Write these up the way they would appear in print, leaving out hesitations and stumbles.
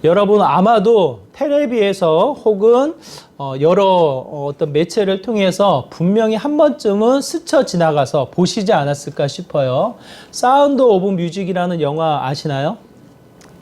여러분 아마도 텔레비에서 혹은 여러 어떤 매체를 통해서 분명히 한 번쯤은 스쳐 지나가서 보시지 않았을까 싶어요. 사운드 오브 뮤직이라는 영화 아시나요?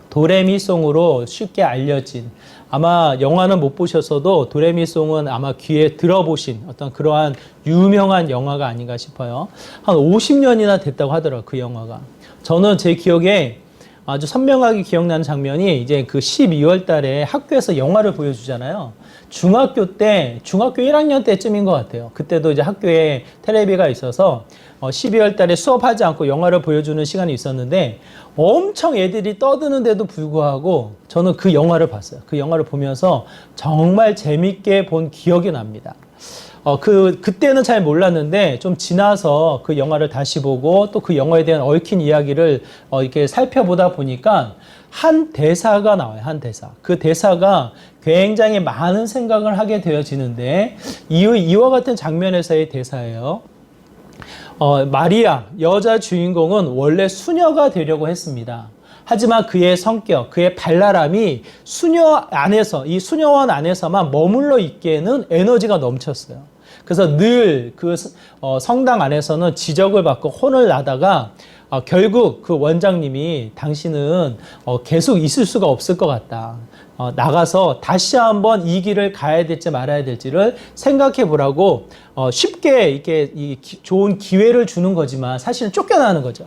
도레미송으로 쉽게 알려진, 아마 영화는 못 보셨어도 도레미송은 아마 귀에 들어보신 어떤 그러한 유명한 영화가 아닌가 싶어요. 한 50년이나 됐다고 하더라고요, 그 영화가. 저는 제 기억에 아주 선명하게 기억나는 장면이 이제 그 12월 달에 학교에서 영화를 보여주잖아요. 중학교 1학년 때쯤인 것 같아요. 그때도 이제 학교에 텔레비가 있어서 12월 달에 수업하지 않고 영화를 보여주는 시간이 있었는데 엄청 애들이 떠드는데도 불구하고 저는 그 영화를 봤어요. 그 영화를 보면서 정말 재밌게 본 기억이 납니다. 그때는 잘 몰랐는데 좀 지나서 그 영화를 다시 보고 또 그 영화에 대한 얽힌 이야기를 이렇게 살펴보다 보니까 한 대사가 나와요. 한 대사. 그 대사가 굉장히 많은 생각을 하게 되어지는데 이와 같은 장면에서의 대사예요. 마리아, 여자 주인공은 원래 수녀가 되려고 했습니다. 하지만 그의 성격, 그의 발랄함이 이 수녀원 안에서만 머물러 있기에는 에너지가 넘쳤어요. 그래서 늘 그 성당 안에서는 지적을 받고 혼을 나다가 결국 그 원장님이 당신은 계속 있을 수가 없을 것 같다. 나가서 다시 한번 이 길을 가야 될지 말아야 될지를 생각해 보라고 쉽게 이렇게 좋은 기회를 주는 거지만 사실은 쫓겨나는 거죠.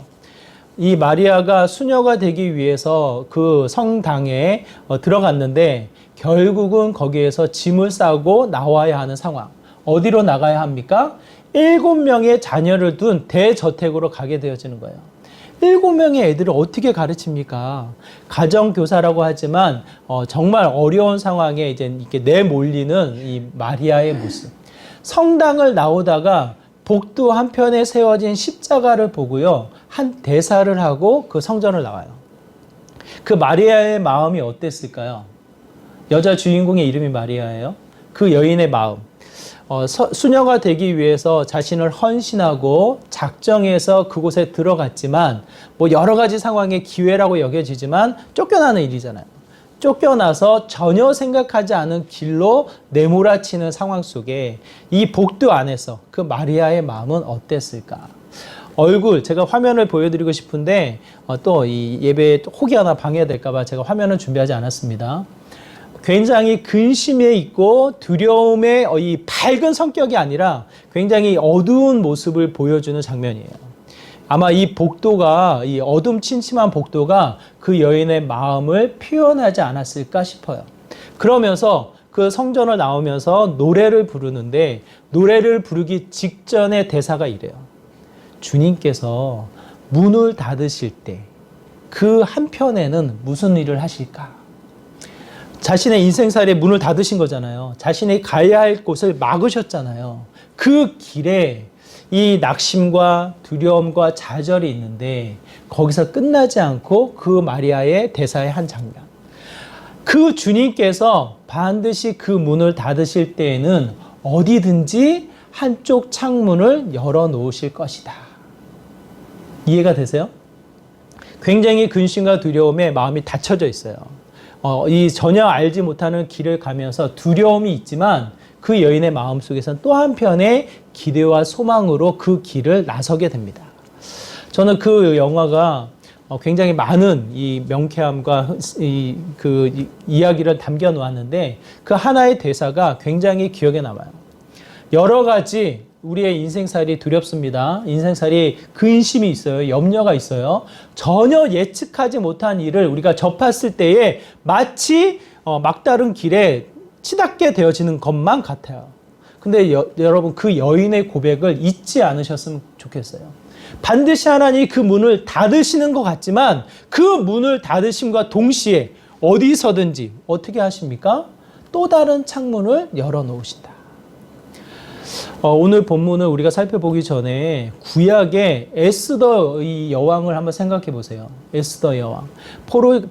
이 마리아가 수녀가 되기 위해서 그 성당에 들어갔는데 결국은 거기에서 짐을 싸고 나와야 하는 상황. 어디로 나가야 합니까? 7명의 자녀를 둔 대저택으로 가게 되어지는 거예요. 7명의 애들을 어떻게 가르칩니까? 가정교사라고 하지만 정말 어려운 상황에 이제 이렇게 내몰리는 이 마리아의 모습. 성당을 나오다가 복도 한편에 세워진 십자가를 보고요. 한 대사를 하고 그 성전을 나와요. 그 마리아의 마음이 어땠을까요? 여자 주인공의 이름이 마리아예요. 그 여인의 마음. 수녀가 되기 위해서 자신을 헌신하고 작정해서 그곳에 들어갔지만 뭐 여러 가지 상황의 기회라고 여겨지지만 쫓겨나는 일이잖아요. 쫓겨나서 전혀 생각하지 않은 길로 내몰아치는 상황 속에 이 복도 안에서 그 마리아의 마음은 어땠을까? 얼굴, 제가 화면을 보여드리고 싶은데 또 이 예배에 혹이 하나 방해될까 봐 제가 화면을 준비하지 않았습니다. 굉장히 근심에 있고 두려움의 이 밝은 성격이 아니라 굉장히 어두운 모습을 보여주는 장면이에요. 아마 이 복도가, 이 어둠침침한 복도가 그 여인의 마음을 표현하지 않았을까 싶어요. 그러면서 그 성전을 나오면서 노래를 부르는데 노래를 부르기 직전의 대사가 이래요. 주님께서 문을 닫으실 때 그 한편에는 무슨 일을 하실까? 자신의 인생살이의 문을 닫으신 거잖아요. 자신이 가야 할 곳을 막으셨잖아요. 그 길에 이 낙심과 두려움과 좌절이 있는데 거기서 끝나지 않고 그 마리아의 대사의 한 장면. 그 주님께서 반드시 그 문을 닫으실 때에는 어디든지 한쪽 창문을 열어 놓으실 것이다. 이해가 되세요? 굉장히 근심과 두려움에 마음이 닫혀져 있어요. 이 전혀 알지 못하는 길을 가면서 두려움이 있지만 그 여인의 마음속에서는 또 한편의 기대와 소망으로 그 길을 나서게 됩니다. 저는 그 영화가 굉장히 많은 이 명쾌함과 그 이야기를 담겨 놓았는데 그 하나의 대사가 굉장히 기억에 남아요. 여러 가지 우리의 인생살이 두렵습니다. 인생살이 근심이 있어요. 염려가 있어요. 전혀 예측하지 못한 일을 우리가 접했을 때에 마치 막다른 길에 치닫게 되어지는 것만 같아요. 근데 여러분 그 여인의 고백을 잊지 않으셨으면 좋겠어요. 반드시 하나님이 그 문을 닫으시는 것 같지만 그 문을 닫으심과 동시에 어디서든지 어떻게 하십니까? 또 다른 창문을 열어놓으신다. 오늘 본문을 우리가 살펴보기 전에 구약의 에스더 이 여왕을 한번 생각해 보세요. 에스더 여왕.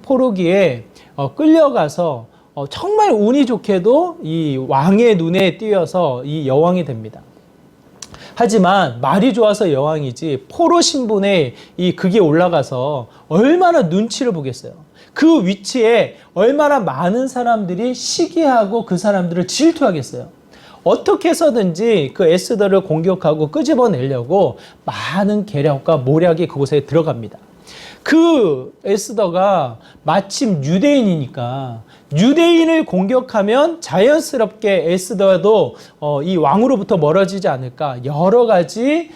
포로기에 끌려가서 정말 운이 좋게도 이 왕의 눈에 띄어서 이 여왕이 됩니다. 하지만 말이 좋아서 여왕이지 포로 신분의 이 극에 올라가서 얼마나 눈치를 보겠어요. 그 위치에 얼마나 많은 사람들이 시기하고 그 사람들을 질투하겠어요. 어떻게 해서든지 그 에스더를 공격하고 끄집어내려고 많은 계략과 모략이 그곳에 들어갑니다. 그 에스더가 마침 유대인이니까 유대인을 공격하면 자연스럽게 에스더도 이 왕으로부터 멀어지지 않을까, 여러 가지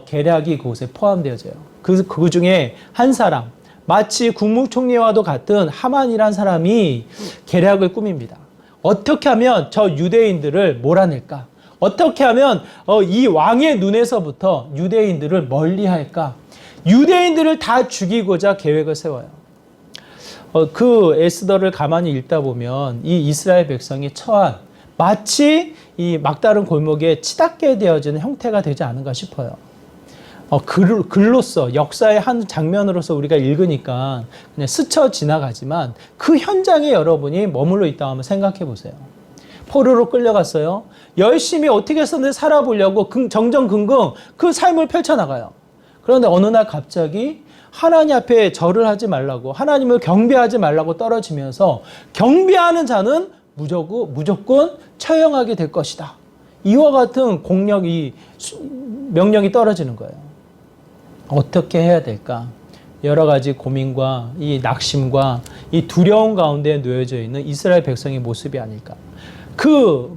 계략이 그곳에 포함되어져요. 그 중에 한 사람, 마치 국무총리와도 같은 하만이란 사람이 계략을 꾸밉니다. 어떻게 하면 저 유대인들을 몰아낼까? 어떻게 하면 이 왕의 눈에서부터 유대인들을 멀리할까? 유대인들을 다 죽이고자 계획을 세워요. 그 에스더를 가만히 읽다 보면 이 이스라엘 백성이 처한 마치 이 막다른 골목에 치닫게 되어지는 형태가 되지 않은가 싶어요. 글로서 역사의 한 장면으로서 우리가 읽으니까 그냥 스쳐 지나가지만 그 현장에 여러분이 머물러 있다고 한번 생각해 보세요. 포로로 끌려갔어요. 열심히 어떻게 해서든 살아보려고 정정긍긍 그 삶을 펼쳐나가요. 그런데 어느 날 갑자기 하나님 앞에 절을 하지 말라고, 하나님을 경배하지 말라고 떨어지면서 경배하는 자는 무조건 처형하게 될 것이다. 이와 같은 명령이 떨어지는 거예요. 어떻게 해야 될까? 여러 가지 고민과 이 낙심과 이 두려움 가운데 놓여져 있는 이스라엘 백성의 모습이 아닐까.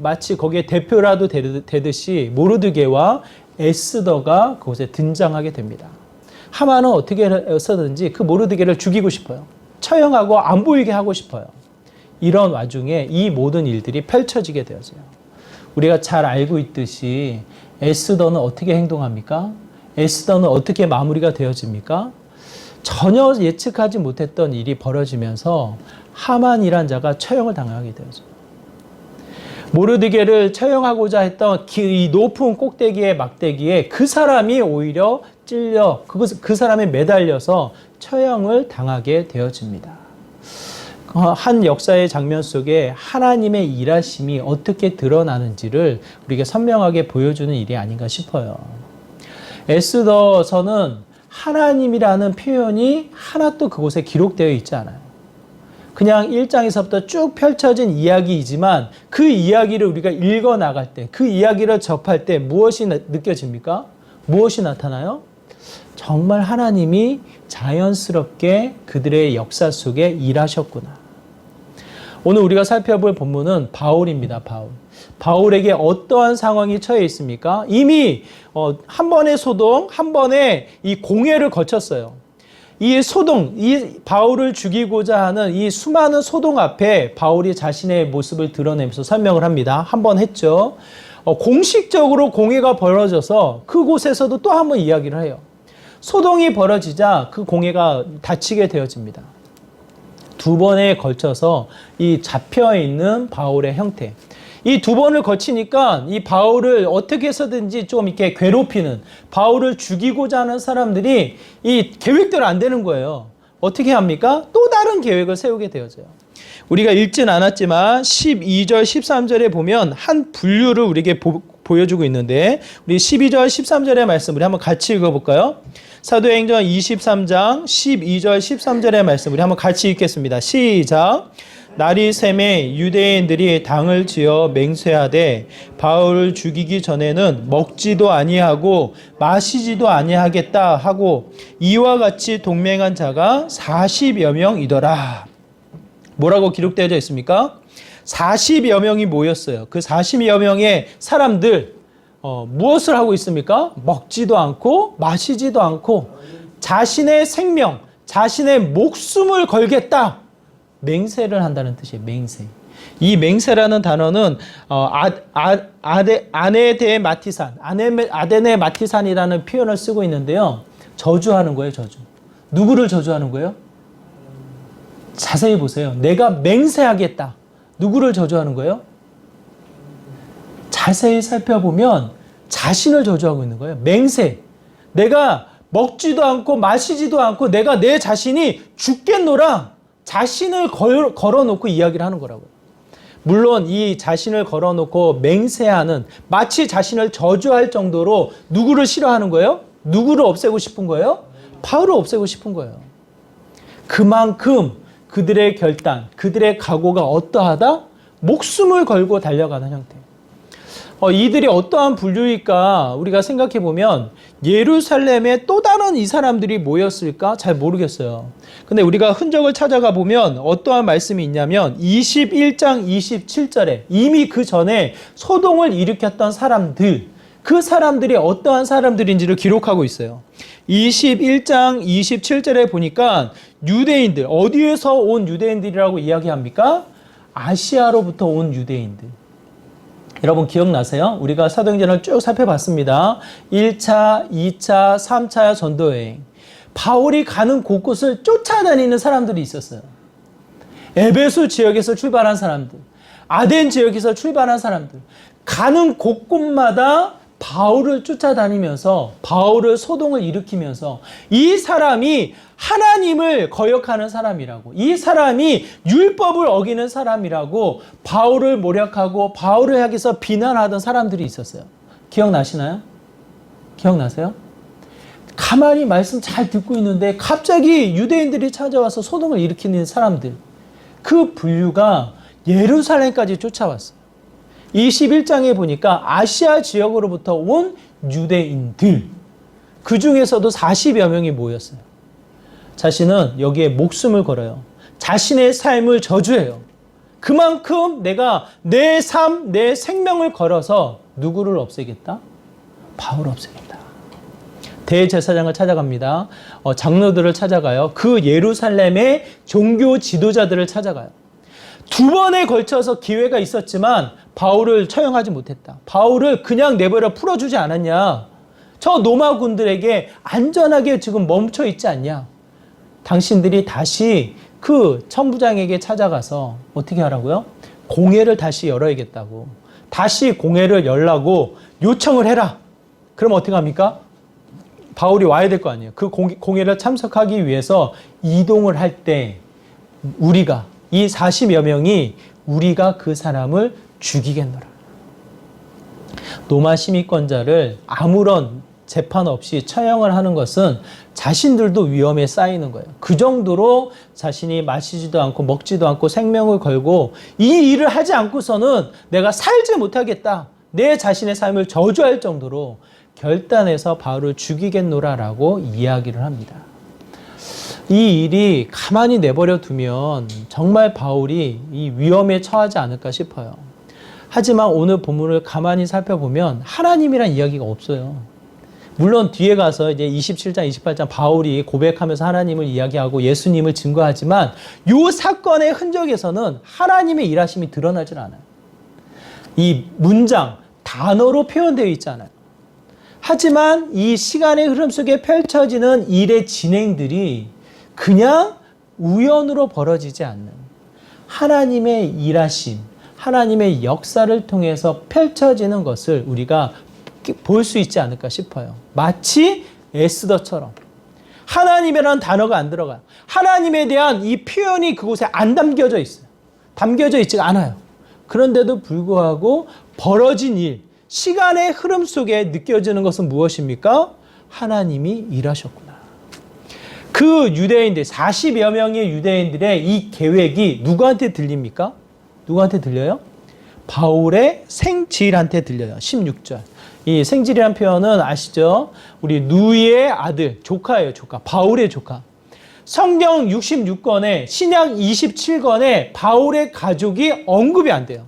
마치 거기에 대표라도 되듯이 모르드게와 에스더가 그곳에 등장하게 됩니다. 하만은 어떻게 해서든지 그 모르드게를 죽이고 싶어요. 처형하고 안 보이게 하고 싶어요. 이런 와중에 이 모든 일들이 펼쳐지게 되어져요. 우리가 잘 알고 있듯이 에스더는 어떻게 행동합니까? 에스더는 어떻게 마무리가 되어집니까? 전혀 예측하지 못했던 일이 벌어지면서 하만이란 자가 처형을 당하게 되어져요. 모르드게를 처형하고자 했던 이 높은 꼭대기의 막대기에 그 사람이 오히려 찔려 그 사람에 매달려서 처형을 당하게 되어집니다. 한 역사의 장면 속에 하나님의 일하심이 어떻게 드러나는지를 우리에게 선명하게 보여주는 일이 아닌가 싶어요. 에스더서는 하나님이라는 표현이 하나도 그곳에 기록되어 있지 않아요. 그냥 1장에서부터 쭉 펼쳐진 이야기이지만 그 이야기를 우리가 읽어 나갈 때, 그 이야기를 접할 때 무엇이 느껴집니까? 무엇이 나타나요? 정말 하나님이 자연스럽게 그들의 역사 속에 일하셨구나. 오늘 우리가 살펴볼 본문은 바울입니다. 바울에게 어떠한 상황이 처해 있습니까? 이미 한 번의 소동, 한 번의 이 공회를 거쳤어요. 이 바울을 죽이고자 하는 이 수많은 소동 앞에 바울이 자신의 모습을 드러내면서 설명을 합니다. 한 번 했죠. 공식적으로 공회가 벌어져서 그곳에서도 또 한 번 이야기를 해요. 소동이 벌어지자 그 공회가 닫히게 되어집니다. 두 번에 걸쳐서 이 잡혀있는 바울의 형태. 이 두 번을 거치니까 이 바울을 어떻게 해서든지 좀 이렇게 괴롭히는, 바울을 죽이고자 하는 사람들이 이 계획대로 안 되는 거예요. 어떻게 합니까? 또 다른 계획을 세우게 되어져요. 우리가 읽진 않았지만 12절, 13절에 보면 한 분류를 우리에게 보여주고 있는데, 우리 12절, 13절의 말씀 우리 한번 같이 읽어볼까요? 사도행전 23장 12절, 13절의 말씀 우리 한번 같이 읽겠습니다. 시작! 날이 새매 유대인들이 당을 지어 맹세하되 바울을 죽이기 전에는 먹지도 아니하고 마시지도 아니하겠다 하고 이와 같이 동맹한 자가 40여 명이더라. 뭐라고 기록되어져 있습니까? 40여 명이 모였어요. 그 40여 명의 사람들 무엇을 하고 있습니까? 먹지도 않고 마시지도 않고 자신의 생명, 자신의 목숨을 걸겠다. 맹세를 한다는 뜻이에요. 맹세. 이 맹세라는 단어는 아네데 마티산, 아데네 마티산이라는 표현을 쓰고 있는데요. 저주하는 거예요. 저주. 누구를 저주하는 거예요? 자세히 보세요. 내가 맹세하겠다. 누구를 저주하는 거예요? 자세히 살펴보면 자신을 저주하고 있는 거예요. 맹세. 내가 먹지도 않고 마시지도 않고 내가 내 자신이 죽겠노라. 자신을 걸어놓고 이야기를 하는 거라고요. 물론 이 자신을 걸어놓고 맹세하는, 마치 자신을 저주할 정도로 누구를 싫어하는 거예요? 누구를 없애고 싶은 거예요? 바울을 없애고 싶은 거예요. 그만큼 그들의 결단, 그들의 각오가 어떠하다? 목숨을 걸고 달려가는 형태. 이들이 어떠한 분류일까 우리가 생각해 보면 예루살렘에 또 다른 이 사람들이 모였을까 잘 모르겠어요. 근데 우리가 흔적을 찾아가 보면 어떠한 말씀이 있냐면 21장 27절에 이미 그 전에 소동을 일으켰던 사람들, 그 사람들이 어떠한 사람들인지를 기록하고 있어요. 21장 27절에 보니까 유대인들, 어디에서 온 유대인들이라고 이야기합니까? 아시아로부터 온 유대인들. 여러분 기억나세요? 우리가 사도행전을 쭉 살펴봤습니다. 1차, 2차, 3차 전도여행. 바울이 가는 곳곳을 쫓아다니는 사람들이 있었어요. 에베소 지역에서 출발한 사람들, 아덴 지역에서 출발한 사람들, 가는 곳곳마다 바울을 쫓아다니면서 바울을 소동을 일으키면서 이 사람이 하나님을 거역하는 사람이라고, 이 사람이 율법을 어기는 사람이라고 바울을 모략하고 바울을 향해서 비난하던 사람들이 있었어요. 기억나시나요? 기억나세요? 가만히 말씀 잘 듣고 있는데 갑자기 유대인들이 찾아와서 소동을 일으키는 사람들, 그 분류가 예루살렘까지 쫓아왔어요. 21장에 보니까 아시아 지역으로부터 온 유대인들, 그 중에서도 40여 명이 모였어요. 자신은 여기에 목숨을 걸어요. 자신의 삶을 저주해요. 그만큼 내가 내 삶, 내 생명을 걸어서 누구를 없애겠다? 바울을 없애겠다. 대제사장을 찾아갑니다. 장로들을 찾아가요. 그 예루살렘의 종교 지도자들을 찾아가요. 2번에 걸쳐서 기회가 있었지만 바울을 처형하지 못했다. 바울을 그냥 내버려 풀어주지 않았냐. 저 로마군들에게 안전하게 지금 멈춰 있지 않냐. 당신들이 다시 그 천부장에게 찾아가서 어떻게 하라고요? 공회를 다시 열어야겠다고. 다시 공회를 열라고 요청을 해라. 그럼 어떻게 합니까? 바울이 와야 될 거 아니에요. 그 공회를 참석하기 위해서 이동을 할 때 우리가, 이 40여 명이 우리가 그 사람을 죽이겠노라. 로마 시민권자를 아무런 재판 없이 처형을 하는 것은 자신들도 위험에 쌓이는 거예요. 그 정도로 자신이 마시지도 않고 먹지도 않고 생명을 걸고 이 일을 하지 않고서는 내가 살지 못하겠다. 내 자신의 삶을 저주할 정도로 결단해서 바울을 죽이겠노라라고 이야기를 합니다. 이 일이 가만히 내버려 두면 정말 바울이 이 위험에 처하지 않을까 싶어요. 하지만 오늘 본문을 가만히 살펴보면 하나님이란 이야기가 없어요. 물론 뒤에 가서 이제 27장, 28장 바울이 고백하면서 하나님을 이야기하고 예수님을 증거하지만 이 사건의 흔적에서는 하나님의 일하심이 드러나질 않아요. 이 문장, 단어로 표현되어 있잖아요. 하지만 이 시간의 흐름 속에 펼쳐지는 일의 진행들이 그냥 우연으로 벌어지지 않는 하나님의 일하심, 하나님의 역사를 통해서 펼쳐지는 것을 우리가 볼 수 있지 않을까 싶어요. 마치 에스더처럼 하나님이라는 단어가 안 들어가요. 하나님에 대한 이 표현이 그곳에 안 담겨져 있어요. 담겨져 있지가 않아요. 그런데도 불구하고 벌어진 일, 시간의 흐름 속에 느껴지는 것은 무엇입니까? 하나님이 일하셨구나. 그 유대인들, 40여 명의 유대인들의 이 계획이 누구한테 들립니까? 누구한테 들려요? 바울의 생질한테 들려요. 16절. 이 생질이라는 표현은 아시죠? 우리 누이의 아들, 조카예요, 조카. 바울의 조카. 성경 66권에, 신약 27권에 바울의 가족이 언급이 안 돼요.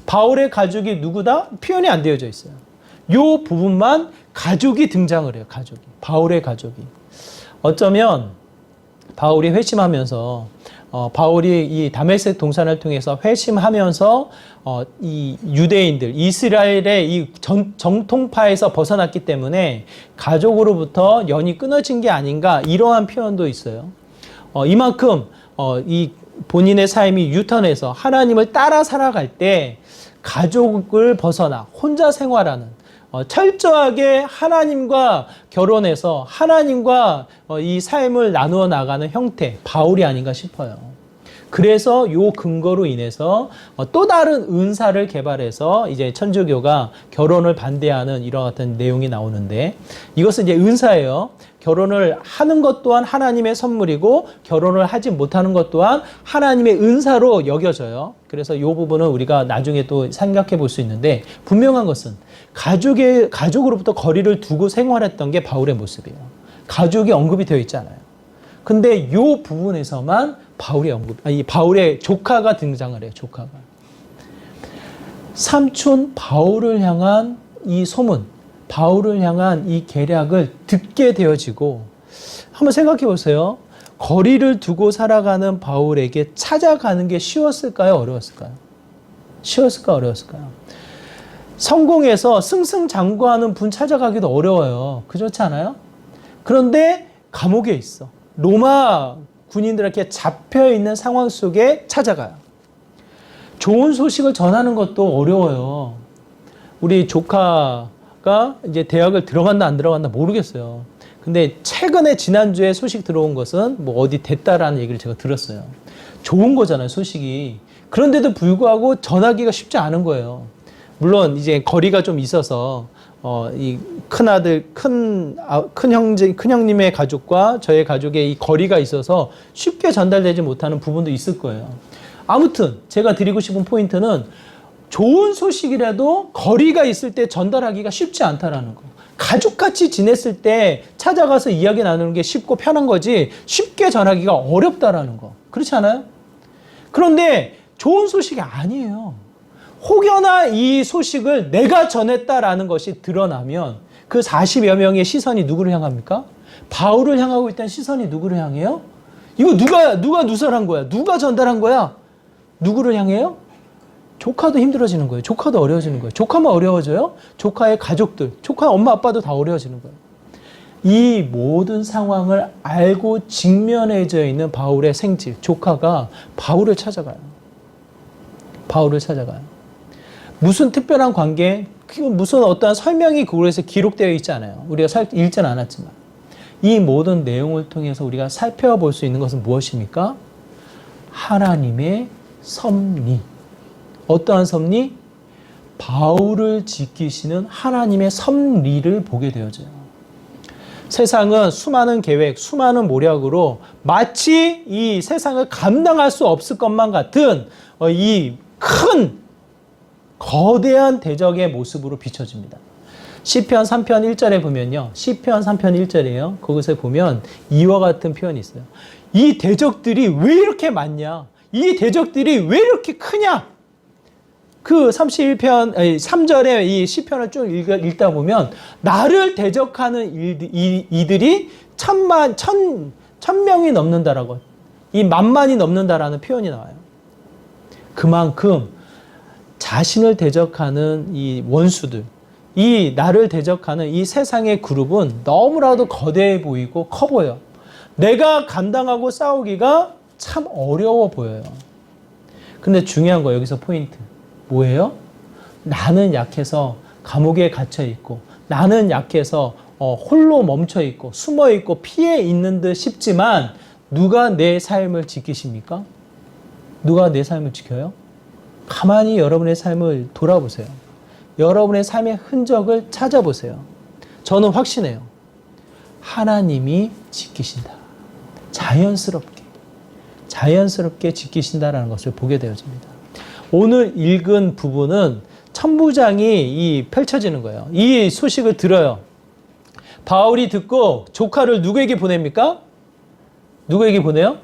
바울의 가족이 누구다? 표현이 안 되어져 있어요. 이 부분만 가족이 등장을 해요, 가족이. 바울의 가족이. 어쩌면 바울이 회심하면서 바울이 이 다메섹 동산을 통해서 회심하면서 이 유대인들, 이스라엘의 이 정통파에서 벗어났기 때문에 가족으로부터 연이 끊어진 게 아닌가, 이러한 표현도 있어요. 이만큼 이 본인의 삶이 유턴해서 하나님을 따라 살아갈 때 가족을 벗어나 혼자 생활하는, 철저하게 하나님과 결혼해서 하나님과 이 삶을 나누어 나가는 형태, 바울이 아닌가 싶어요. 그래서 요 근거로 인해서 또 다른 은사를 개발해서 이제 천주교가 결혼을 반대하는 이런 같은 내용이 나오는데, 이것은 이제 은사예요. 결혼을 하는 것 또한 하나님의 선물이고 결혼을 하지 못하는 것 또한 하나님의 은사로 여겨져요. 그래서 이 부분은 우리가 나중에 또 생각해 볼 수 있는데, 분명한 것은 가족으로부터 거리를 두고 생활했던 게 바울의 모습이에요. 가족이 언급이 되어 있잖아요. 근데 이 부분에서만 바울의 조카가 등장을 해요. 조카가. 삼촌 바울을 향한 이 소문, 바울을 향한 이 계략을 듣게 되어지고, 한번 생각해 보세요. 거리를 두고 살아가는 바울에게 찾아가는 게 쉬웠을까요? 어려웠을까요? 쉬웠을까요? 어려웠을까요? 성공해서 승승장구하는 분 찾아가기도 어려워요. 그렇지 않아요? 그런데 감옥에 있어. 로마 군인들에게 잡혀있는 상황 속에 찾아가요. 좋은 소식을 전하는 것도 어려워요. 우리 조카가 이제 대학을 들어간다 안 들어간다 모르겠어요. 근데 최근에 지난주에 소식 들어온 것은 뭐 어디 됐다라는 얘기를 제가 들었어요. 좋은 거잖아요, 소식이. 그런데도 불구하고 전하기가 쉽지 않은 거예요. 물론 이제 거리가 좀 있어서 이 큰아들, 큰 형님의 가족과 저의 가족의 이 거리가 있어서 쉽게 전달되지 못하는 부분도 있을 거예요. 아무튼 제가 드리고 싶은 포인트는 좋은 소식이라도 거리가 있을 때 전달하기가 쉽지 않다라는 거. 가족같이 지냈을 때 찾아가서 이야기 나누는 게 쉽고 편한 거지 쉽게 전하기가 어렵다라는 거. 그렇지 않아요? 그런데 좋은 소식이 아니에요. 혹여나 이 소식을 내가 전했다라는 것이 드러나면 그 40여 명의 시선이 누구를 향합니까? 바울을 향하고 있다는 시선이 누구를 향해요? 이거 누가 누설한 거야? 누가 전달한 거야? 누구를 향해요? 조카도 힘들어지는 거예요. 조카도 어려워지는 거예요. 조카만 어려워져요? 조카의 가족들, 조카 엄마 아빠도 다 어려워지는 거예요. 이 모든 상황을 알고 직면해져 있는 바울의 생질, 조카가 바울을 찾아가요. 바울을 찾아가요. 무슨 특별한 관계, 무슨 어떠한 설명이 그곳에서 기록되어 있지 않아요. 우리가 읽지는 않았지만. 이 모든 내용을 통해서 우리가 살펴볼 수 있는 것은 무엇입니까? 하나님의 섭리. 어떠한 섭리? 바울을 지키시는 하나님의 섭리를 보게 되어져요. 세상은 수많은 계획, 수많은 모략으로 마치 이 세상을 감당할 수 없을 것만 같은 이 큰 거대한 대적의 모습으로 비춰집니다. 시편 3편 1절에 보면요. 시편 3편 1절이에요. 거기서 보면 이와 같은 표현이 있어요. 이 대적들이 왜 이렇게 많냐? 이 대적들이 왜 이렇게 크냐? 그 31편, 3절에 이 시편을 쭉 읽다 보면 나를 대적하는 이들이 천명이 넘는다라고, 이 만만이 넘는다라는 표현이 나와요. 그만큼 자신을 대적하는 이 원수들, 이 나를 대적하는 이 세상의 그룹은 너무나도 거대해 보이고 커 보여. 내가 감당하고 싸우기가 참 어려워 보여요. 근데 중요한 거 여기서 포인트. 뭐예요? 나는 약해서 감옥에 갇혀 있고, 나는 약해서 홀로 멈춰 있고, 숨어 있고, 피해 있는 듯 싶지만, 누가 내 삶을 지키십니까? 누가 내 삶을 지켜요? 가만히 여러분의 삶을 돌아보세요. 여러분의 삶의 흔적을 찾아보세요. 저는 확신해요. 하나님이 지키신다. 자연스럽게 지키신다라는 것을 보게 되어집니다. 오늘 읽은 부분은 천부장이 펼쳐지는 거예요. 이 소식을 들어요. 바울이 듣고 조카를 누구에게 보냅니까? 누구에게 보내요?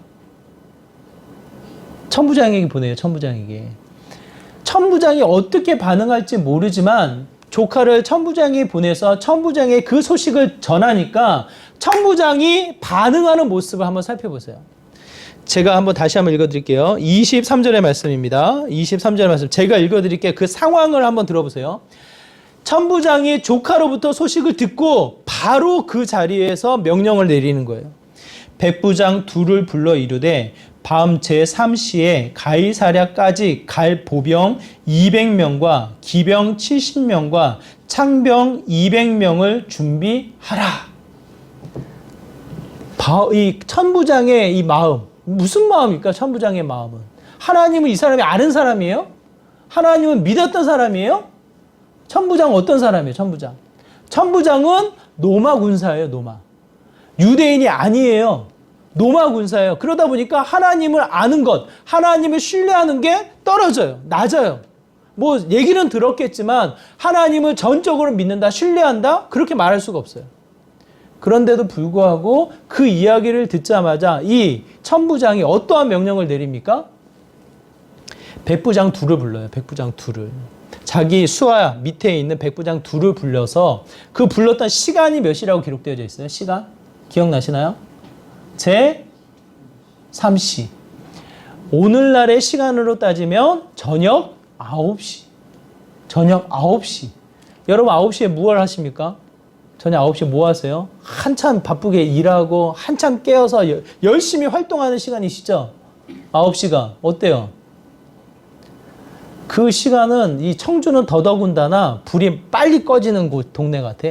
천부장에게 보내요. 천부장에게. 천부장이 어떻게 반응할지 모르지만 조카를 천부장이 보내서 천부장의 그 소식을 전하니까 천부장이 반응하는 모습을 한번 살펴보세요. 제가 다시 한번 읽어드릴게요. 23절의 말씀입니다. 23절의 말씀. 제가 읽어드릴게요. 그 상황을 한번 들어보세요. 천부장이 조카로부터 소식을 듣고 바로 그 자리에서 명령을 내리는 거예요. 백부장 둘을 불러 이르되 밤 제3시에 가이사랴까지 갈 보병 200명과 기병 70명과 창병 200명을 준비하라. 이 천부장의 이 마음, 무슨 마음입니까? 천부장의 마음은. 하나님은 이 사람이 아는 사람이에요? 하나님은 믿었던 사람이에요? 천부장 어떤 사람이에요? 천부장. 천부장은 노마 군사예요. 노마. 유대인이 아니에요. 노마 군사예요. 그러다 보니까 하나님을 아는 것, 하나님을 신뢰하는 게 떨어져요. 낮아요. 뭐 얘기는 들었겠지만 하나님을 전적으로 믿는다, 신뢰한다? 그렇게 말할 수가 없어요. 그런데도 불구하고 그 이야기를 듣자마자 이 천부장이 어떠한 명령을 내립니까? 백부장 둘을 불러요. 백부장 둘을. 자기 수하 밑에 있는 백부장 둘을 불러서 그 불렀던 시간이 몇 시라고 기록되어 있어요? 시간? 기억나시나요? 제 3시. 오늘날의 시간으로 따지면 저녁 9시. 저녁 9시. 여러분 9시에 무엇을 하십니까? 저녁 9시에 뭐 하세요? 한참 바쁘게 일하고 한참 깨어서 열심히 활동하는 시간이시죠? 9시가. 어때요? 그 시간은 이 청주는 더더군다나 불이 빨리 꺼지는 곳, 동네 같아.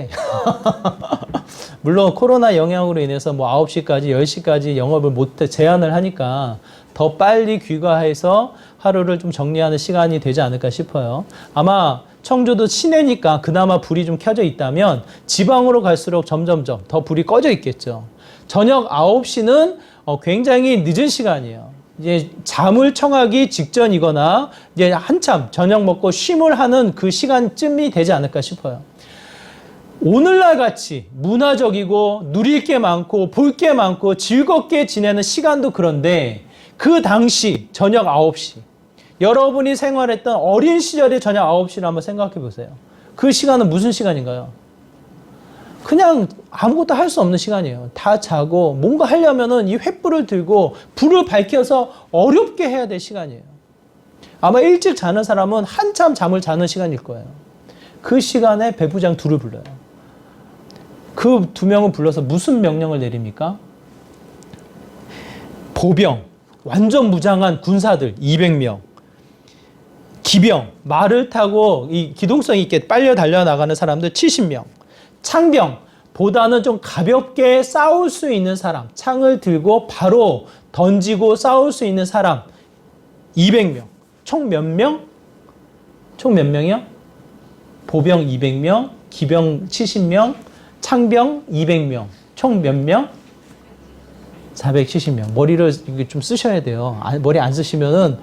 물론 코로나 영향으로 인해서 뭐 9시까지, 10시까지 영업을 제한을 하니까 더 빨리 귀가해서 하루를 좀 정리하는 시간이 되지 않을까 싶어요. 아마 청주도 시내니까 그나마 불이 좀 켜져 있다면 지방으로 갈수록 점점점 더 불이 꺼져 있겠죠. 저녁 9시는 굉장히 늦은 시간이에요. 이제 잠을 청하기 직전이거나 이제 한참 저녁 먹고 쉼을 하는 그 시간쯤이 되지 않을까 싶어요. 오늘날 같이 문화적이고 누릴 게 많고 볼 게 많고 즐겁게 지내는 시간도 그런데 그 당시 저녁 9시 여러분이 생활했던 어린 시절의 저녁 9시를 한번 생각해 보세요. 그 시간은 무슨 시간인가요? 그냥 아무것도 할 수 없는 시간이에요. 다 자고 뭔가 하려면은 이 횃불을 들고 불을 밝혀서 어렵게 해야 될 시간이에요. 아마 일찍 자는 사람은 한참 잠을 자는 시간일 거예요. 그 시간에 백부장 둘을 불러요. 그 두 명을 불러서 무슨 명령을 내립니까? 보병, 완전 무장한 군사들 200명, 기병, 말을 타고 이 기동성 있게 빨려 달려나가는 사람들 70명, 창병, 보다는 좀 가볍게 싸울 수 있는 사람, 창을 들고 바로 던지고 싸울 수 있는 사람 200명. 총 몇 명? 총 몇 명이요? 보병 200명, 기병 70명, 창병 200명. 총 몇 명? 470명. 머리를 이게 좀 쓰셔야 돼요. 머리 안 쓰시면은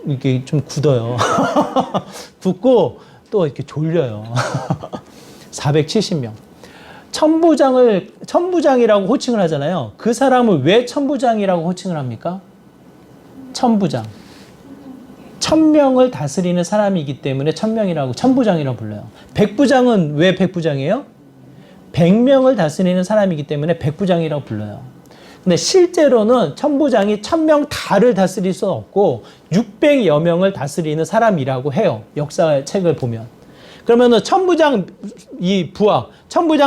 이게 좀 굳어요. 굳고 또 이렇게 졸려요. 470명. 천부장이라고 호칭을 하잖아요. 그 사람을 왜 천부장이라고 호칭을 합니까? 천부장. 1000명을 다스리는 사람이기 때문에 천부장이라고 불러요. 백부장은 왜 백부장이에요? 100명을 다스리는 사람이기 때문에 백부장이라고 불러요. 근데 실제로는 천부장이 1000명 다를 다스릴 수 없고 600여 명을 다스리는 사람이라고 해요. 역사책을 보면. 그러면은 천부장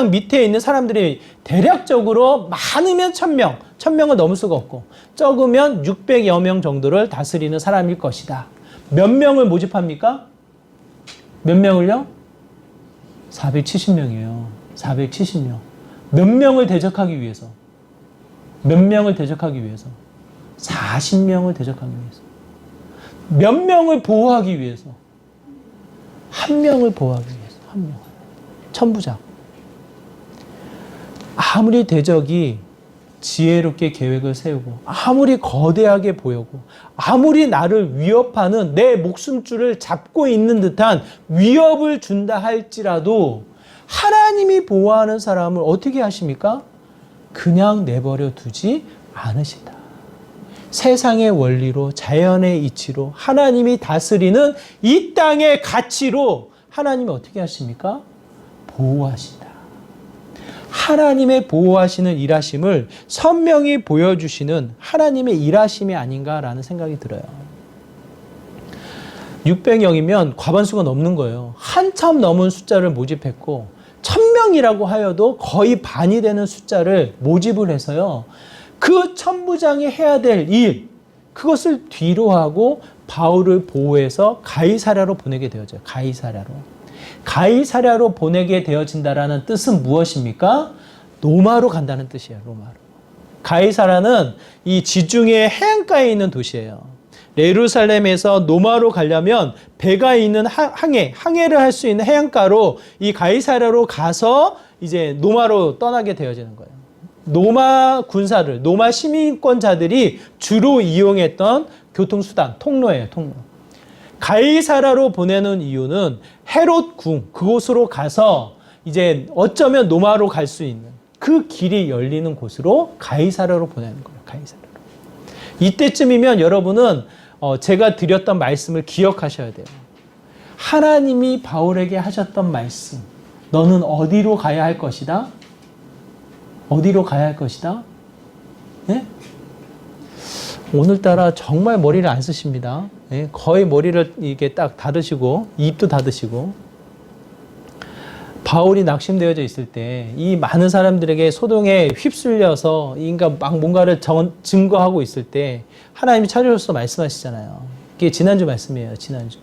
밑에 있는 사람들이 대략적으로 많으면 1000명, 1000명을 넘을 수가 없고 적으면 600여 명 정도를 다스리는 사람일 것이다. 몇 명을 모집합니까? 몇 명을요? 470명이에요. 470명. 몇 명을 대적하기 위해서? 몇 명을 대적하기 위해서? 40명을 대적하기 위해서. 몇 명을 보호하기 위해서? 한 명을 보호하기 위해서. 한 명. 천부장. 아무리 대적이 지혜롭게 계획을 세우고 아무리 거대하게 보이고 아무리 나를 위협하는 내 목숨줄을 잡고 있는 듯한 위협을 준다 할지라도 하나님이 보호하는 사람을 어떻게 하십니까? 그냥 내버려 두지 않으시다. 세상의 원리로 자연의 이치로 하나님이 다스리는 이 땅의 가치로 하나님이 어떻게 하십니까? 보호하시다. 하나님의 보호하시는 일하심을 선명히 보여주시는 하나님의 일하심이 아닌가라는 생각이 들어요. 600명이면 과반수가 넘는 거예요. 한참 넘은 숫자를 모집했고 1000명이라고 하여도 거의 반이 되는 숫자를 모집을 해서요. 그 천부장이 해야 될 일, 그것을 뒤로 하고 바울을 보호해서 가이사랴로 보내게 되어져요. 가이사랴로 보내게 되어진다라는 뜻은 무엇입니까? 로마로 간다는 뜻이에요. 로마로. 가이사라는 이 지중해 해안가에 있는 도시예요. 예루살렘에서 노마로 가려면 배가 있는 항해를 할 수 있는 해안가로 이 가이사랴로 가서 이제 노마로 떠나게 되어지는 거예요. 노마 군사들, 노마 시민권자들이 주로 이용했던 교통수단, 통로예요, 통로. 가이사랴로 보내는 이유는 헤롯 궁, 그곳으로 가서 이제 어쩌면 노마로 갈 수 있는 그 길이 열리는 곳으로 가이사랴로 보내는 거예요, 가이사랴로. 이때쯤이면 여러분은 제가 드렸던 말씀을 기억하셔야 돼요. 하나님이 바울에게 하셨던 말씀, 너는 어디로 가야 할 것이다? 어디로 가야 할 것이다? 네? 오늘따라 정말 머리를 안 쓰십니다. 네? 거의 머리를 이게 딱 닫으시고 입도 닫으시고 바울이 낙심되어져 있을 때 이 많은 사람들에게 소동에 휩쓸려서 인가 막 뭔가를 증거하고 있을 때 하나님이 찾아오셔서 말씀하시잖아요. 이게 지난주 말씀이에요. 지난주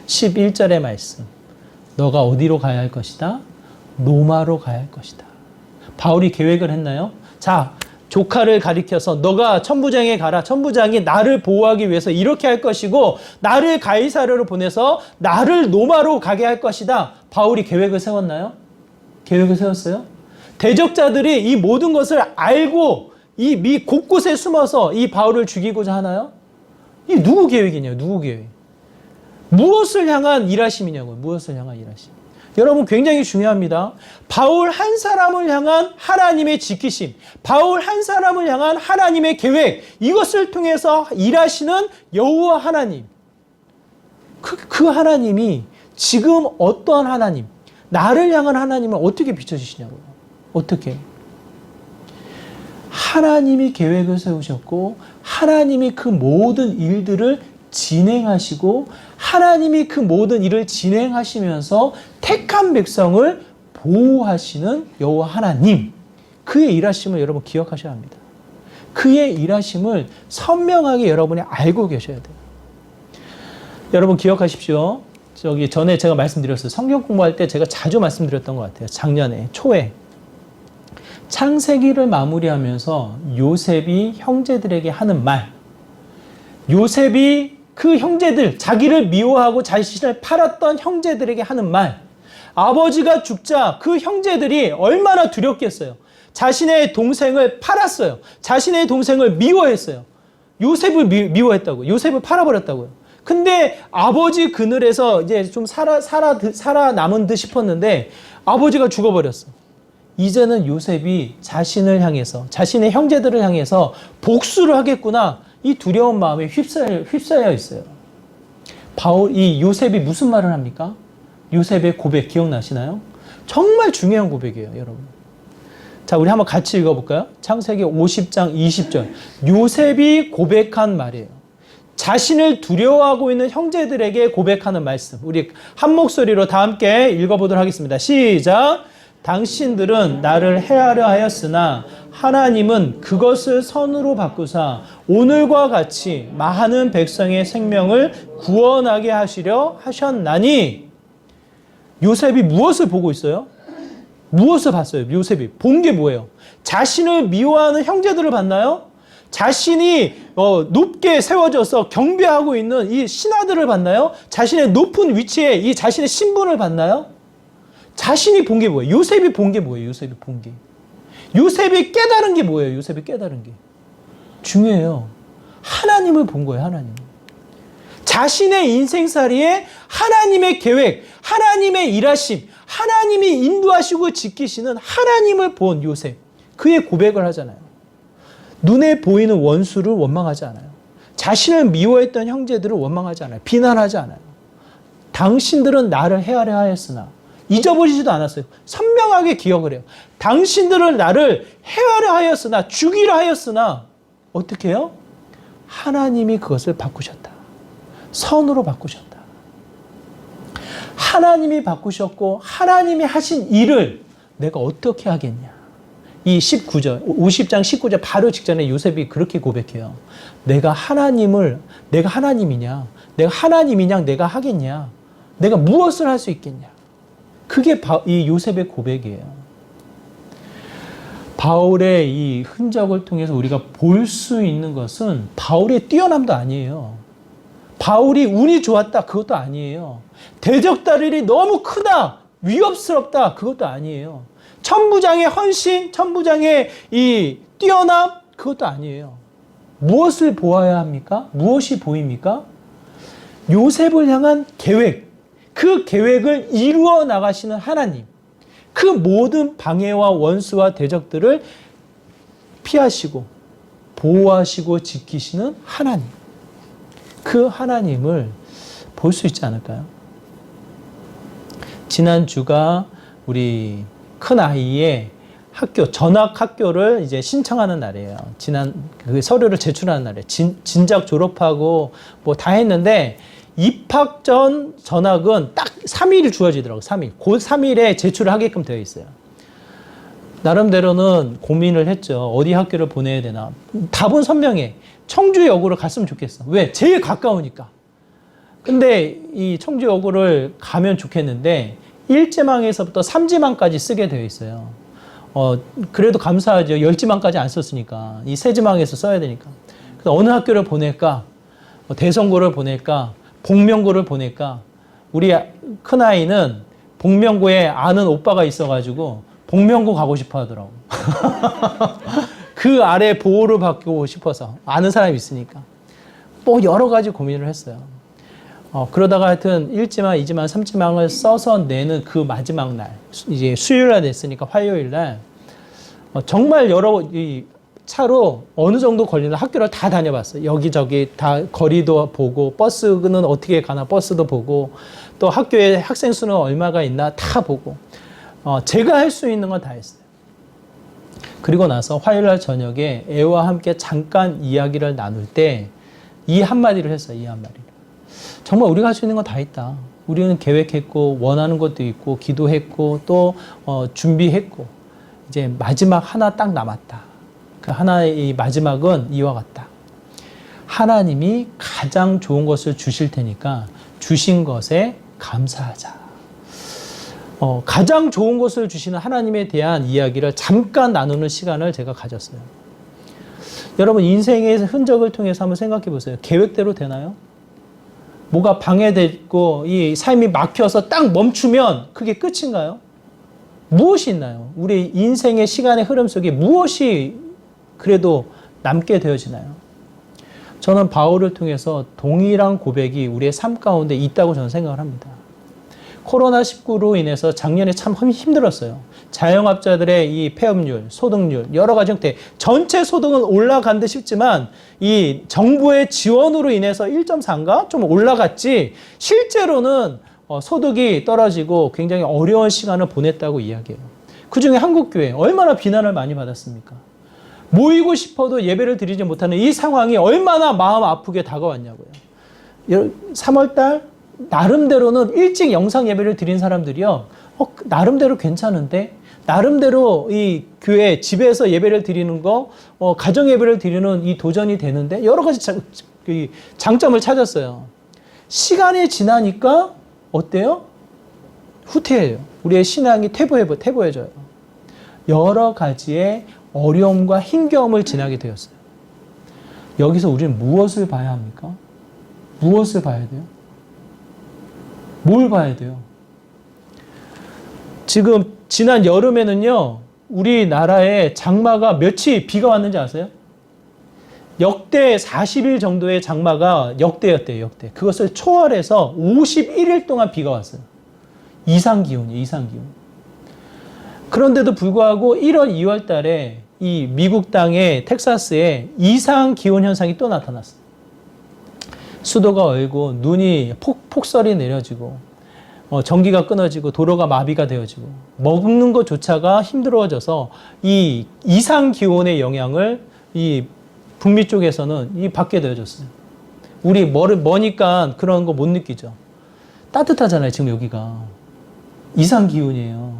11절의 말씀. 너가 어디로 가야 할 것이다? 로마로 가야 할 것이다. 바울이 계획을 했나요? 자, 조카를 가리켜서 너가 천부장에 가라. 천부장이 나를 보호하기 위해서 이렇게 할 것이고 나를 가이사랴로 보내서 나를 로마로 가게 할 것이다. 바울이 계획을 세웠나요? 계획을 세웠어요? 대적자들이 이 모든 것을 알고 이 미 곳곳에 숨어서 이 바울을 죽이고자 하나요? 이 누구 계획이냐요? 누구 계획? 무엇을 향한 일하심이냐고요? 무엇을 향한 일하심? 여러분 굉장히 중요합니다. 바울 한 사람을 향한 하나님의 지키심, 바울 한 사람을 향한 하나님의 계획, 이것을 통해서 일하시는 여호와 하나님. 그 하나님이 지금 어떠한 하나님, 나를 향한 하나님을 어떻게 비춰주시냐고요. 어떻게? 하나님이 계획을 세우셨고 하나님이 그 모든 일들을 진행하시고 하나님이 그 모든 일을 진행하시면서 택한 백성을 보호하시는 여호와 하나님, 그의 일하심을 여러분 기억하셔야 합니다. 그의 일하심을 선명하게 여러분이 알고 계셔야 돼요. 여러분 기억하십시오. 저기 전에 제가 말씀드렸어요. 성경 공부할 때 제가 자주 말씀드렸던 것 같아요. 작년에 초에 창세기를 마무리하면서 요셉이 형제들에게 하는 말, 요셉이 그 형제들, 자기를 미워하고 자신을 팔았던 형제들에게 하는 말, 아버지가 죽자 그 형제들이 얼마나 두렵겠어요. 자신의 동생을 팔았어요. 자신의 동생을 미워했어요. 요셉을 미워했다고요. 요셉을 팔아버렸다고요. 근데 아버지 그늘에서 이제 좀 살아남은 듯 싶었는데 아버지가 죽어버렸어. 이제는 요셉이 자신을 향해서, 자신의 형제들을 향해서 복수를 하겠구나. 이 두려운 마음에 휩싸여 있어요. 이 요셉이 무슨 말을 합니까? 요셉의 고백 기억나시나요? 정말 중요한 고백이에요, 여러분. 자, 우리 한번 같이 읽어볼까요? 창세기 50장 20절. 요셉이 고백한 말이에요. 자신을 두려워하고 있는 형제들에게 고백하는 말씀. 우리 한 목소리로 다 함께 읽어보도록 하겠습니다. 시작! 당신들은 나를 해하려 하였으나 하나님은 그것을 선으로 바꾸사 오늘과 같이 많은 백성의 생명을 구원하게 하시려 하셨나니. 요셉이 무엇을 보고 있어요? 무엇을 봤어요? 요셉이 본 게 뭐예요? 자신을 미워하는 형제들을 봤나요? 자신이 높게 세워져서 경배하고 있는 이 신하들을 봤나요? 자신의 높은 위치에 이 자신의 신분을 봤나요? 자신이 본 게 뭐예요? 요셉이 본 게 뭐예요? 요셉이 본 게. 요셉이 깨달은 게 뭐예요? 요셉이 깨달은 게. 중요해요. 하나님을 본 거예요, 하나님. 자신의 인생살이에 하나님의 계획, 하나님의 일하심, 하나님이 인도하시고 지키시는 하나님을 본 요셉. 그의 고백을 하잖아요. 눈에 보이는 원수를 원망하지 않아요. 자신을 미워했던 형제들을 원망하지 않아요. 비난하지 않아요. 당신들은 나를 해하려 하였으나 잊어버리지도 않았어요. 선명하게 기억을 해요. 당신들은 나를 해하려 하였으나 죽이려 하였으나 어떻게 해요? 하나님이 그것을 바꾸셨다. 선으로 바꾸셨다. 하나님이 바꾸셨고 하나님이 하신 일을 내가 어떻게 하겠냐. 이 19절, 50장 19절 바로 직전에 요셉이 그렇게 고백해요. 내가 하나님이냐? 내가 하나님이냐? 내가 하겠냐? 내가 무엇을 할 수 있겠냐? 그게 이 요셉의 고백이에요. 바울의 이 흔적을 통해서 우리가 볼 수 있는 것은 바울의 뛰어남도 아니에요. 바울이 운이 좋았다, 그것도 아니에요. 대적다리이 너무 크다, 위협스럽다, 그것도 아니에요. 천부장의 헌신, 천부장의 이 뛰어남, 그것도 아니에요. 무엇을 보아야 합니까? 무엇이 보입니까? 요셉을 향한 계획, 그 계획을 이루어 나가시는 하나님, 그 모든 방해와 원수와 대적들을 피하시고 보호하시고 지키시는 하나님, 그 하나님을 볼 수 있지 않을까요? 지난주가 우리 큰아이의 학교, 전학학교를 이제 신청하는 날이에요. 그 서류를 제출하는 날이에요. 진작 졸업하고 뭐 다 했는데 입학 전 전학은 딱 3일이 주어지더라고요. 3일. 그 3일에 제출을 하게끔 되어 있어요. 나름대로는 고민을 했죠. 어디 학교를 보내야 되나. 답은 선명해. 청주여고를 갔으면 좋겠어. 왜? 제일 가까우니까. 근데 이 청주여고를 가면 좋겠는데 일지망에서부터 삼지망까지 쓰게 되어 있어요. 그래도 감사하죠. 열지망까지 안 썼으니까. 이 세지망에서 써야 되니까. 그래서 어느 학교를 보낼까? 대성고를 보낼까? 복명고를 보낼까? 우리 큰아이는 복명고에 아는 오빠가 있어가지고 복명고 가고 싶어 하더라고. 그 아래 보호를 받고 싶어서. 아는 사람이 있으니까. 뭐 여러 가지 고민을 했어요. 그러다가 하여튼 1지망, 2지망, 3지망을 써서 내는 그 마지막 날, 이제 수요일날 냈으니까 화요일날, 정말 이 차로 어느 정도 걸리는 학교를 다 다녀봤어요. 여기저기 다 거리도 보고, 버스는 어떻게 가나 버스도 보고, 또 학교에 학생 수는 얼마가 있나 다 보고, 제가 할 수 있는 건 다 했어요. 그리고 나서 화요일날 저녁에 애와 함께 잠깐 이야기를 나눌 때 이 한마디를 했어요. 이 한마디를. 정말 우리가 할 수 있는 건 다 있다. 우리는 계획했고 원하는 것도 있고 기도했고 또 준비했고 이제 마지막 하나 딱 남았다. 그 하나의 마지막은 이와 같다. 하나님이 가장 좋은 것을 주실 테니까 주신 것에 감사하자. 가장 좋은 것을 주시는 하나님에 대한 이야기를 잠깐 나누는 시간을 제가 가졌어요. 여러분 인생의 흔적을 통해서 한번 생각해 보세요. 계획대로 되나요? 뭐가 방해됐고 이 삶이 막혀서 딱 멈추면 그게 끝인가요? 무엇이 있나요? 우리 인생의 시간의 흐름 속에 무엇이 그래도 남게 되어지나요? 저는 바울을 통해서 동일한 고백이 우리의 삶 가운데 있다고 저는 생각을 합니다. 코로나19로 인해서 작년에 참 힘들었어요. 자영업자들의 이 폐업률, 소득률, 여러 가지 형태, 전체 소득은 올라간 듯 싶지만 이 정부의 지원으로 인해서 1.4인가 좀 올라갔지 실제로는 소득이 떨어지고 굉장히 어려운 시간을 보냈다고 이야기해요. 그중에 한국교회 얼마나 비난을 많이 받았습니까? 모이고 싶어도 예배를 드리지 못하는 이 상황이 얼마나 마음 아프게 다가왔냐고요. 3월달 나름대로는 일찍 영상 예배를 드린 사람들이요. 나름대로 괜찮은데? 나름대로 이 교회, 집에서 예배를 드리는 거, 가정 예배를 드리는 이 도전이 되는데 여러 가지 장점을 찾았어요. 시간이 지나니까 어때요? 후퇴해요. 우리의 신앙이 퇴보해져요. 여러 가지의 어려움과 힘겨움을 지나게 되었어요. 여기서 우리는 무엇을 봐야 합니까? 무엇을 봐야 돼요? 뭘 봐야 돼요? 지금 지난 여름에는요, 우리나라에 장마가 며칠 비가 왔는지 아세요? 역대 40일 정도의 장마가 역대였대요, 역대. 그것을 초월해서 51일 동안 비가 왔어요. 이상기온이에요, 이상기온. 그런데도 불구하고 1월, 2월 달에 이 미국 땅의 텍사스에 이상기온 현상이 또 나타났어요. 수도가 얼고 눈이 폭설이 내려지고 전기가 끊어지고 도로가 마비가 되어지고 먹는 것조차가 힘들어져서 이 이상 기온의 영향을 이 북미 쪽에서는 받게 되어졌어요. 우리 머니까 그런 거 못 느끼죠. 따뜻하잖아요. 지금 여기가 이상 기온이에요.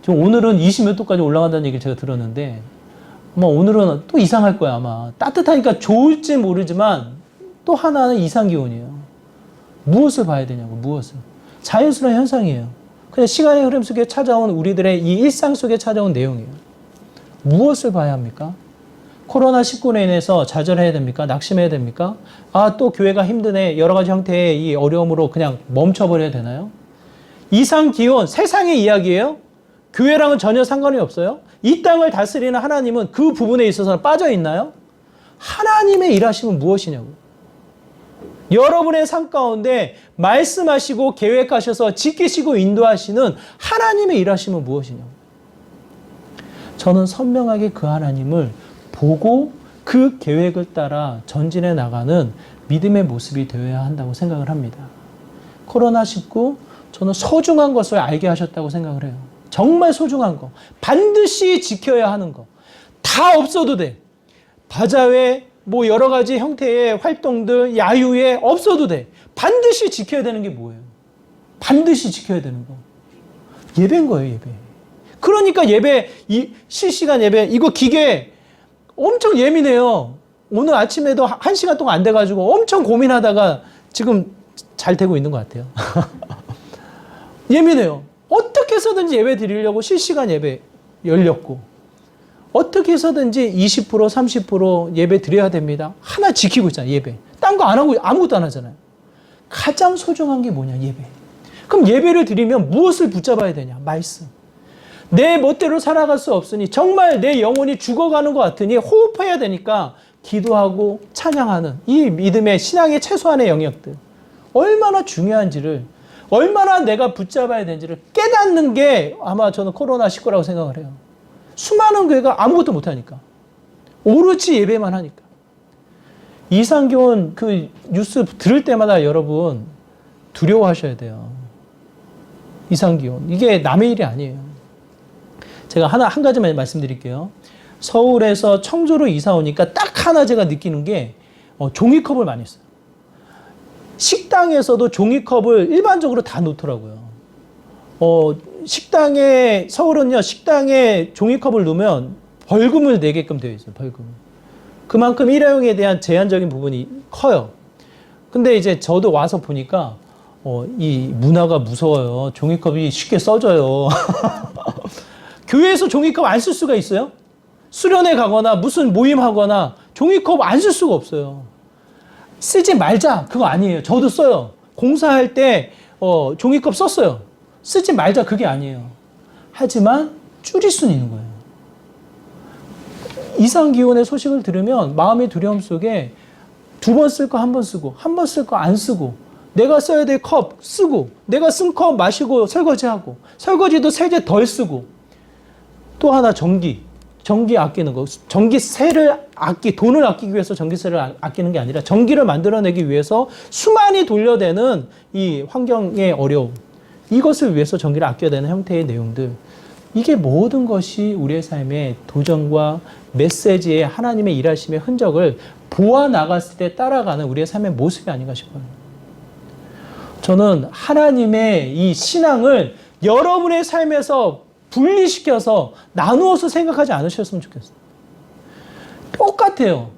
지금 오늘은 20몇 도까지 올라간다는 얘기를 제가 들었는데 아마 오늘은 또 이상할 거야 아마. 따뜻하니까 좋을지 모르지만 또 하나는 이상 기온이에요. 무엇을 봐야 되냐고, 무엇을. 자연스러운 현상이에요. 그냥 시간의 흐름 속에 찾아온 우리들의 이 일상 속에 찾아온 내용이에요. 무엇을 봐야 합니까? 코로나19로 인해서 좌절해야 됩니까? 낙심해야 됩니까? 아, 또 교회가 힘드네. 여러 가지 형태의 이 어려움으로 그냥 멈춰버려야 되나요? 이상 기온, 세상의 이야기예요. 교회랑은 전혀 상관이 없어요. 이 땅을 다스리는 하나님은 그 부분에 있어서는 빠져 있나요? 하나님의 일하심은 무엇이냐고. 여러분의 삶 가운데 말씀하시고 계획하셔서 지키시고 인도하시는 하나님의 일하심은 무엇이냐고. 저는 선명하게 그 하나님을 보고 그 계획을 따라 전진해 나가는 믿음의 모습이 되어야 한다고 생각을 합니다. 코로나19 저는 소중한 것을 알게 하셨다고 생각을 해요. 정말 소중한 거. 반드시 지켜야 하는 거. 다 없어도 돼. 바자회, 뭐 여러 가지 형태의 활동들, 야유회 없어도 돼. 반드시 지켜야 되는 게 뭐예요? 반드시 지켜야 되는 거. 예배인 거예요, 예배. 그러니까 예배, 실시간 예배, 이거 기계 엄청 예민해요. 오늘 아침에도 1시간 동안 안 돼가지고 엄청 고민하다가 지금 잘 되고 있는 것 같아요. 예민해요. 어떻게 해서든지 예배 드리려고 실시간 예배 열렸고, 어떻게 해서든지 20%, 30% 예배 드려야 됩니다. 하나 지키고 있잖아요, 예배. 딴 거 안 하고 아무것도 안 하잖아요. 가장 소중한 게 뭐냐, 예배. 그럼 예배를 드리면 무엇을 붙잡아야 되냐, 말씀. 내 멋대로 살아갈 수 없으니 정말 내 영혼이 죽어가는 것 같으니 호흡해야 되니까 기도하고 찬양하는 이 믿음의 신앙의 최소한의 영역들. 얼마나 중요한지를, 얼마나 내가 붙잡아야 되는지를 깨닫는 게 아마 저는 코로나19라고 생각을 해요. 수많은 교회가 아무것도 못하니까. 오로지 예배만 하니까. 이상기온 그 뉴스 들을 때마다 여러분 두려워하셔야 돼요. 이상기온. 이게 남의 일이 아니에요. 제가 한 가지만 말씀드릴게요. 서울에서 청주로 이사 오니까 딱 하나 제가 느끼는 게 종이컵을 많이 써요. 식당에서도 종이컵을 일반적으로 다 놓더라고요. 서울은요, 식당에 종이컵을 놓으면 벌금을 내게끔 되어 있어요, 벌금. 그만큼 일회용에 대한 제한적인 부분이 커요. 근데 이제 저도 와서 보니까, 이 문화가 무서워요. 종이컵이 쉽게 써져요. 교회에서 종이컵 안 쓸 수가 있어요? 수련회 가거나 무슨 모임하거나 종이컵 안 쓸 수가 없어요. 쓰지 말자, 그거 아니에요. 저도 써요. 공사할 때 종이컵 썼어요. 쓰지 말자, 그게 아니에요. 하지만 줄일 수는 있는 거예요. 이상기온의 소식을 들으면 마음의 두려움 속에 2번 쓸 거 1번 쓰고, 1번 쓸 거 안 쓰고, 내가 써야 될 컵 쓰고, 내가 쓴 컵 마시고 설거지하고, 설거지도 세제 덜 쓰고, 또 하나 전기 아끼는 거. 돈을 아끼기 위해서 전기세를 아끼는 게 아니라 전기를 만들어내기 위해서 수많이 돌려대는 이 환경의 어려움. 이것을 위해서 전기를 아껴야 되는 형태의 내용들. 이게 모든 것이 우리의 삶의 도전과 메시지의 하나님의 일하심의 흔적을 보아 나갔을 때 따라가는 우리의 삶의 모습이 아닌가 싶어요. 저는 하나님의 이 신앙을 여러분의 삶에서 분리시켜서 나누어서 생각하지 않으셨으면 좋겠어요. 똑같아요.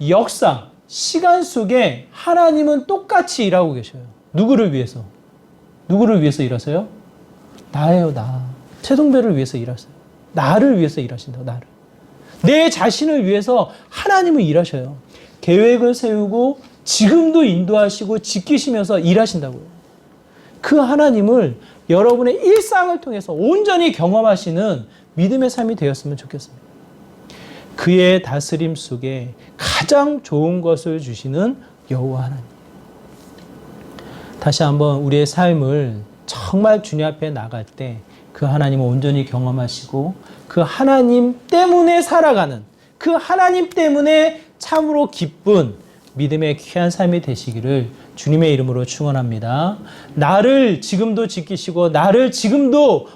역사, 시간 속에 하나님은 똑같이 일하고 계셔요. 누구를 위해서? 누구를 위해서 일하세요? 나예요, 나. 최동배를 위해서 일하세요. 나를 위해서 일하신다고, 나를. 내 자신을 위해서 하나님은 일하셔요. 계획을 세우고 지금도 인도하시고 지키시면서 일하신다고요. 그 하나님을 여러분의 일상을 통해서 온전히 경험하시는 믿음의 삶이 되었으면 좋겠습니다. 그의 다스림 속에 가장 좋은 것을 주시는 여호와 하나님. 다시 한번 우리의 삶을 정말 주님 앞에 나갈 때 그 하나님을 온전히 경험하시고 그 하나님 때문에 살아가는, 그 하나님 때문에 참으로 기쁜 믿음의 귀한 삶이 되시기를 주님의 이름으로 축원합니다. 나를 지금도 지키시고 나를 지금도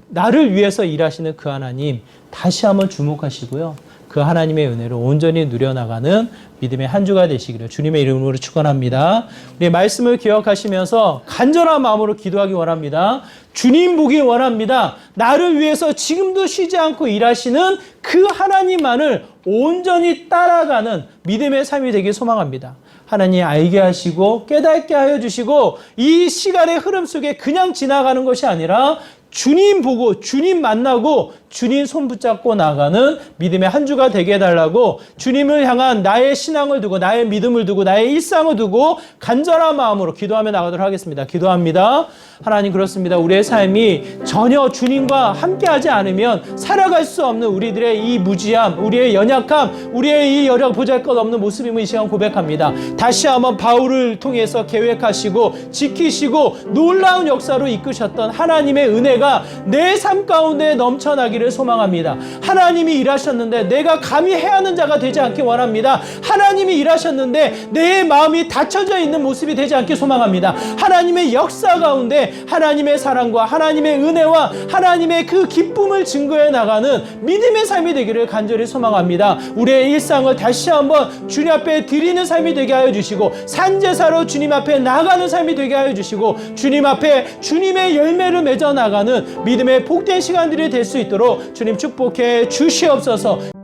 나를 위해서 일하시는 그 하나님 다시 한번 주목하시고요. 그 하나님의 은혜를 온전히 누려나가는 믿음의 한 주가 되시기를 주님의 이름으로 축원합니다. 우리 말씀을 기억하시면서 간절한 마음으로 기도하기 원합니다. 주님 보기 원합니다. 나를 위해서 지금도 쉬지 않고 일하시는 그 하나님만을 온전히 따라가는 믿음의 삶이 되길 소망합니다. 하나님 알게 하시고 깨닫게 하여 주시고 이 시간의 흐름 속에 그냥 지나가는 것이 아니라 주님 보고 주님 만나고 주님 손 붙잡고 나가는 믿음의 한 주가 되게 해달라고 주님을 향한 나의 신앙을 두고 나의 믿음을 두고 나의 일상을 두고 간절한 마음으로 기도하며 나가도록 하겠습니다. 기도합니다. 하나님, 그렇습니다. 우리의 삶이 전혀 주님과 함께하지 않으면 살아갈 수 없는 우리들의 이 무지함, 우리의 연약함, 우리의 이 여력 보잘것없는 모습임을 이 시간 고백합니다. 다시 한번 바울을 통해서 계획하시고 지키시고 놀라운 역사로 이끄셨던 하나님의 은혜가 내 삶 가운데 넘쳐나기를 소망합니다. 하나님이 일하셨는데 내가 감히 해하는 자가 되지 않기 원합니다. 하나님이 일하셨는데 내 마음이 닫혀져 있는 모습이 되지 않기 소망합니다. 하나님의 역사 가운데 하나님의 사랑과 하나님의 은혜와 하나님의 그 기쁨을 증거해 나가는 믿음의 삶이 되기를 간절히 소망합니다. 우리의 일상을 다시 한번 주님 앞에 드리는 삶이 되게 하여 주시고 산제사로 주님 앞에 나가는 삶이 되게 하여 주시고 주님 앞에 주님의 열매를 맺어 나가는 믿음의 복된 시간들이 될 수 있도록 주님 축복해 주시옵소서.